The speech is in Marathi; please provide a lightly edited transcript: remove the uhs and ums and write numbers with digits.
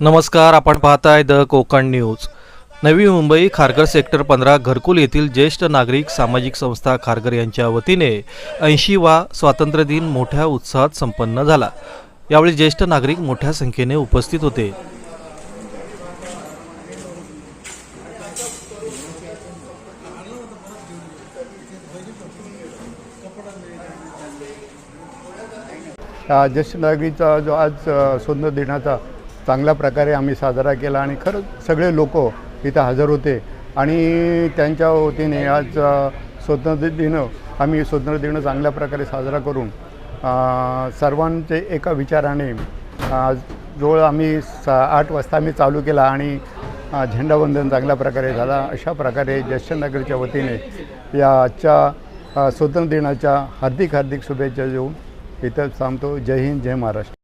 नमस्कार, आपण पाहताय the Konkan news. Navi Mumbai Kharghar sector 15 घरकुल येथील ज्येष्ठ नागरिक सामाजिक संस्था खारघर यांच्या वतीने 80वा स्वातंत्र्य दिन मोठ्या उत्साहात संपन्न झाला। यावेळी ज्येष्ठ नागरिक मोठ्या संख्येने उपस्थित होते। ज्येष्ठ नागरिकचा जो आज स्वातंत्र्य दिनाचा चांगल्या प्रकारे आम्ही साजरा केला आणि खरंच सगळे लोक इथं हजर होते आणि त्यांच्या वतीने आज स्वातंत्र्य दिन चांगल्या प्रकारे साजरा करून सर्वांचे एका विचाराने जो आम्ही 8 वाजता आम्ही चालू केला आणि झेंडावंदन चांगल्या प्रकारे झाला। अशा प्रकारे ज्येष्ठ नागरिकच्या वतीने या आजच्या स्वातंत्र्य दिनाच्या हार्दिक शुभेच्छा देऊन इथं थांबतो। जय हिंद, जय महाराष्ट्र।